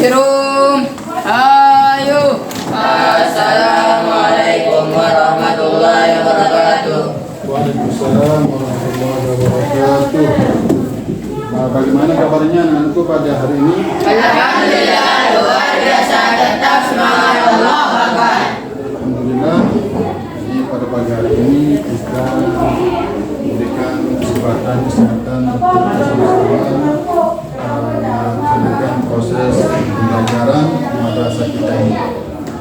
Bismillahirrahmanirrahim. Ayo. Assalamualaikum warahmatullahi wabarakatuh. Waalaikumsalam warahmatullahi wabarakatuh. Bagaimana kabarnya anakku pada hari ini? Alhamdulillah, luar biasa, tetap semangat, Allahu Akbar. Alhamdulillah. Jadi pada pagi hari ini kita memberikan kesempatan untuk melaksanakan proses pembelajaran di madrasah kita ini.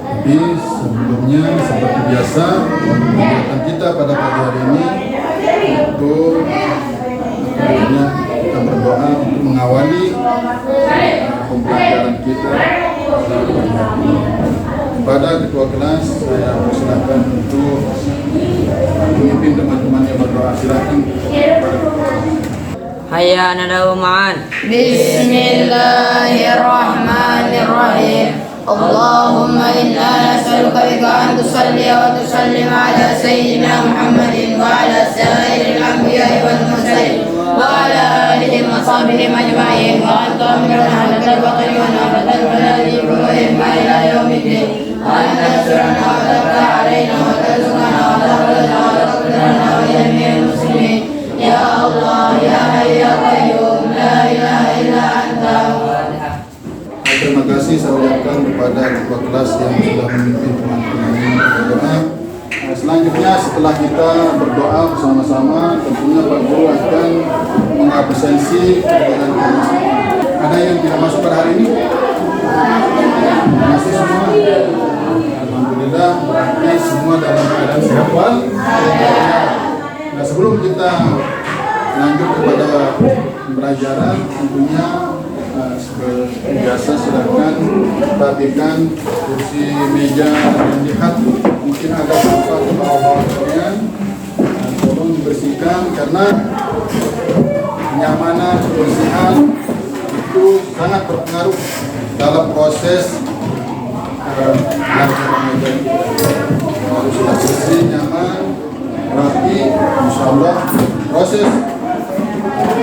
Tapi sebelumnya seperti biasa kegiatan kita pada pagi hari ini untuk kita berdoa untuk mengawali pembelajaran kita. Pada ketua kelas saya persilakan untuk memimpin teman-teman yang berdoa. Silakan. Hayya nadau ma'an. Bismillahirrahmanirrahim. Allahumma inna nas'aluka bika an tusalli wa tusallim ala sayyidina Muhammadin wa ala sa'iril anbiya'i wal mursalin wa ala alihi wa sahbihi ajma'in wa anta min al-hadathal baqi wa nafatal baladi Ibrahim ila yaumiddin anta surana wa tabta alaina wa tazunana wa tahdana wa taqdirana wa jami'il muslimin ya Allah ya hayy ya qayyum la ilaha illa anta. Terima kasih saya ucapkan kepada ketua kelas yang sudah memimpin teman-teman ini berdoa. Selanjutnya setelah kita berdoa bersama-sama, tentunya Pak Guru akan mengabsensi kegiatan kita. Ada yang tidak masuk pada hari ini? Masih semua? Alhamdulillah, berarti semua dalam keadaan sehat wal. Nah, sebelum kita lanjut kepada pembelajaran, tentunya seperti biasa silakan rapikan kursi meja dan lihat mungkin ada sampah di bawah-bawahnya, tolong dibersihkan karena kenyamanan kebersihan itu sangat berpengaruh dalam proses belajar mengajar. Kalau sudah bersih, nyaman, rapi, insyaallah proses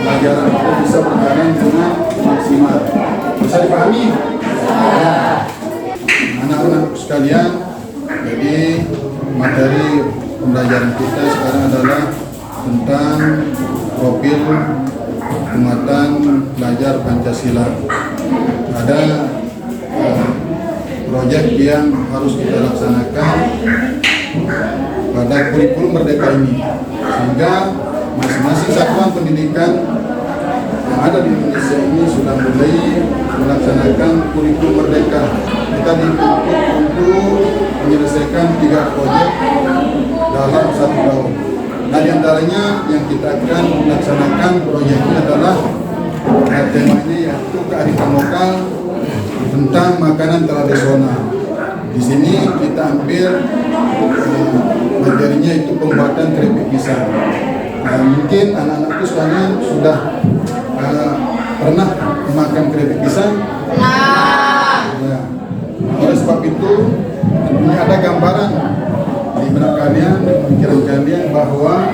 pelajaran itu bisa berjalan dengan maksimal. Bisa dipahami? Anak-anak sekalian, jadi materi pembelajaran kita sekarang adalah tentang profil penguatan belajar Pancasila. Ada proyek yang harus kita laksanakan pada kurikulum Merdeka ini, sehingga masing-masing satuan pendidikan yang ada di Indonesia ini sudah mulai melaksanakan kurikulum Merdeka. Kita dituntut untuk menyelesaikan 3 proyek dalam 1 tahun. Nah, di antaranya yang kita akan melaksanakan proyeknya adalah temanya yaitu kearifan lokal tentang makanan tradisional. Di sini kita ambil materinya itu pembuatan keripik pisang. Mungkin anak-anakku sekalian sudah pernah makan keripik pisang? Ya. Oleh sebab itu, tentunya ada gambaran di benak kalian, di pikiran kalian bahwa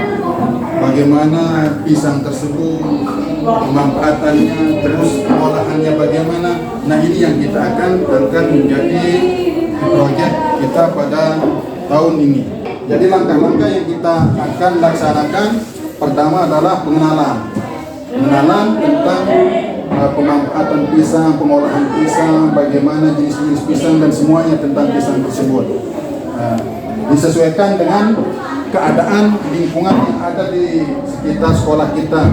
bagaimana pisang tersebut, pemanfaatannya, terus pengolahannya bagaimana. Nah, ini yang kita akan menjadi proyek kita pada tahun ini. Jadi langkah-langkah yang kita akan laksanakan pertama adalah pengenalan tentang pemanfaatan pisang, pengolahan pisang, bagaimana jenis-jenis pisang dan semuanya tentang pisang tersebut. Disesuaikan dengan keadaan lingkungan yang ada di sekitar sekolah kita.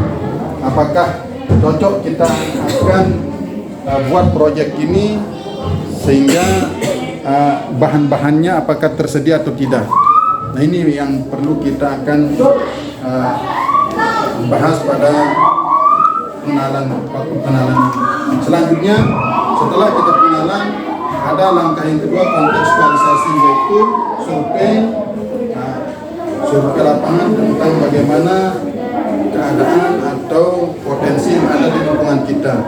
Apakah cocok kita akan buat proyek ini sehingga bahan-bahannya apakah tersedia atau tidak. Nah, ini yang perlu kita akan bahas pada pengenalan. Selanjutnya, setelah kita pengenalan, ada langkah yang kedua, kontekstualisasi, yaitu survei lapangan tentang bagaimana keadaan atau potensi yang ada di lingkungan kita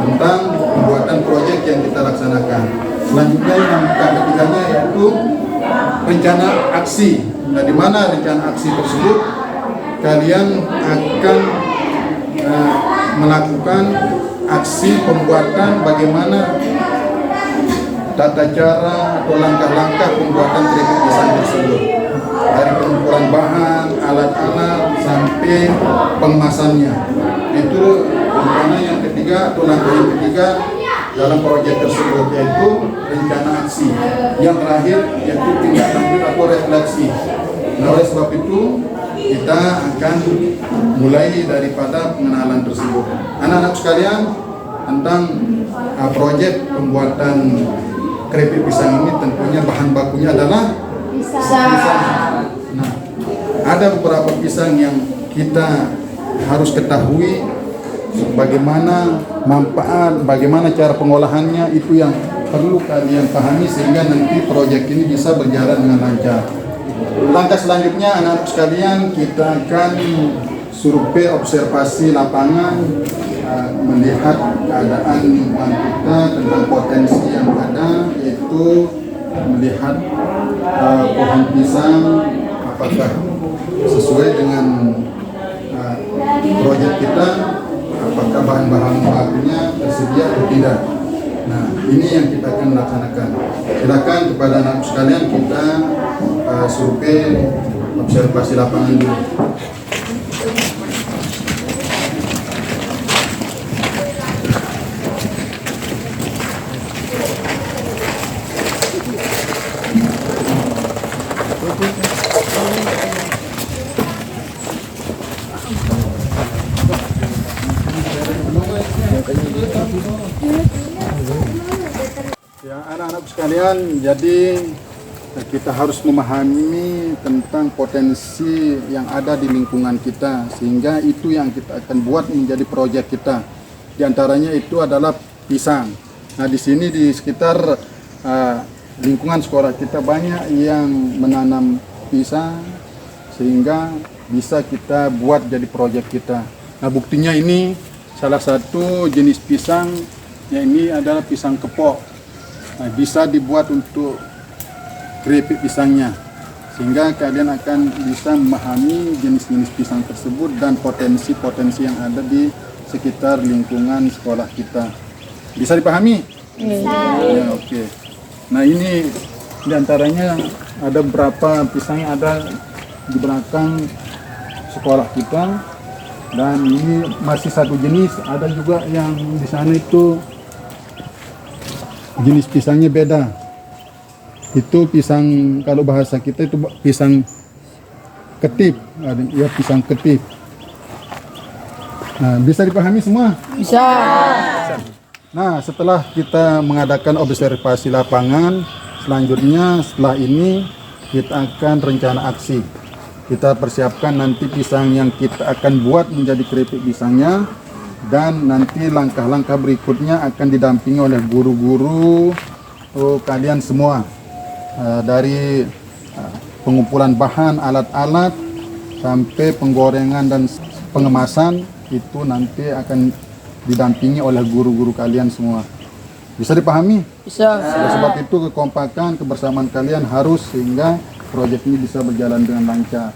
tentang pembuatan proyek yang kita laksanakan. Selanjutnya, yang ketiganya yaitu rencana aksi. Nah, di mana rencana aksi tersebut kalian akan melakukan aksi pembuatan bagaimana tata cara atau langkah-langkah pembuatan keripik pisang tersebut, dari pengukuran bahan, alat-alat sampai pengemasannya. Itu rencana yang ketiga atau langkah yang ketiga dalam proyek tersebut, yaitu rencana aksi. Yang terakhir yaitu tindak lanjut atau refleksi. Nah, oleh sebab itu kita akan mulai daripada pengenalan tersebut. Anak-anak sekalian, tentang proyek pembuatan keripik pisang ini tentunya bahan bakunya adalah pisang. Nah, ada beberapa pisang yang kita harus ketahui bagaimana manfaat, bagaimana cara pengolahannya, itu yang perlu kalian pahami sehingga nanti proyek ini bisa berjalan dengan lancar. Langkah selanjutnya anak-anak sekalian, kita akan survei observasi lapangan, melihat keadaan lingkungan kita tentang potensi yang ada, yaitu melihat pohon pisang apakah sesuai dengan proyek kita, apakah bahan-bahan bakunya tersedia atau tidak. Nah, ini yang kita akan laksanakan. Silakan kepada anak sekalian kita survei observasi lapangan dulu. Ya, anak-anak sekalian, jadi kita harus memahami tentang potensi yang ada di lingkungan kita, sehingga itu yang kita akan buat menjadi proyek kita. Di antaranya itu adalah pisang. Nah, di sini di sekitar lingkungan sekolah kita banyak yang menanam pisang, sehingga bisa kita buat jadi proyek kita. Nah, buktinya ini salah satu jenis pisang, yang ini adalah pisang kepok. Nah, bisa dibuat untuk keripik pisangnya, sehingga kalian akan bisa memahami jenis-jenis pisang tersebut dan potensi-potensi yang ada di sekitar lingkungan sekolah kita. Bisa dipahami? Bisa. Ya, oke. Nah, ini diantaranya ada beberapa pisang yang ada di belakang sekolah kita, dan ini masih satu jenis. Ada juga yang di sana itu jenis pisangnya beda. Itu pisang, kalau bahasa kita itu pisang ketip, ya pisang ketip. Nah, bisa dipahami semua? Bisa. Nah, setelah kita mengadakan observasi lapangan, selanjutnya setelah ini kita akan rencana aksi. Kita persiapkan nanti pisang yang kita akan buat menjadi keripik pisangnya, dan nanti langkah-langkah berikutnya akan didampingi oleh guru-guru kalian semua. Dari pengumpulan bahan, alat-alat, sampai penggorengan dan pengemasan, itu nanti akan didampingi oleh guru-guru kalian semua. Bisa dipahami? Bisa. Oleh sebab itu kekompakan, kebersamaan kalian harus, sehingga proyek ini bisa berjalan dengan lancar.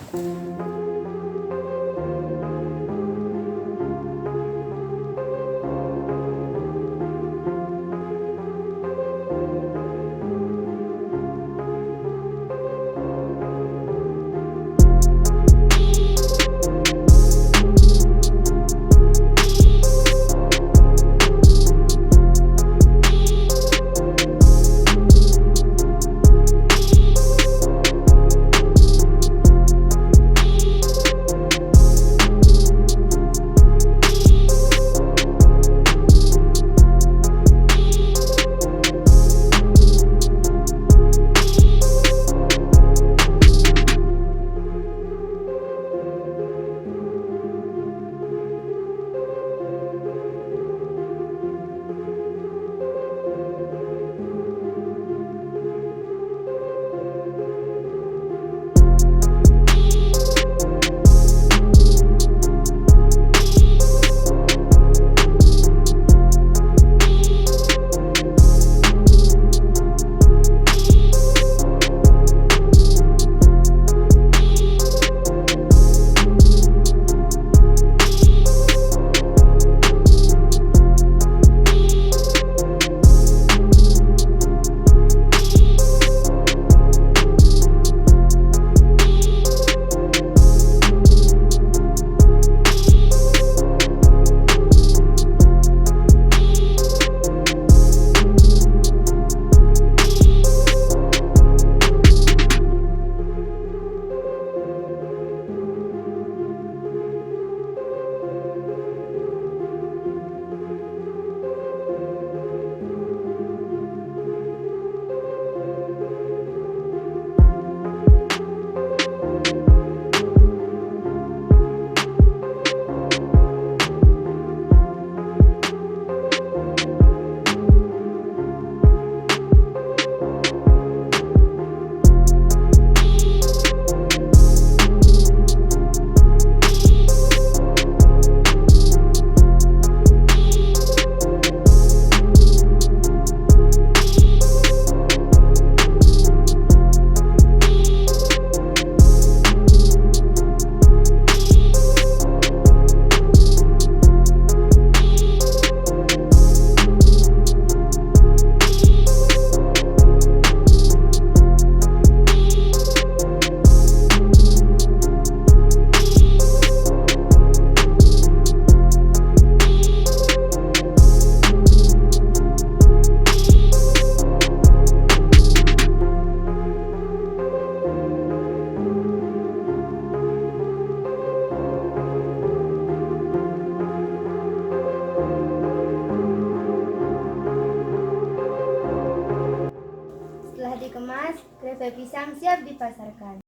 dikemas, keripik pisang siap dipasarkan.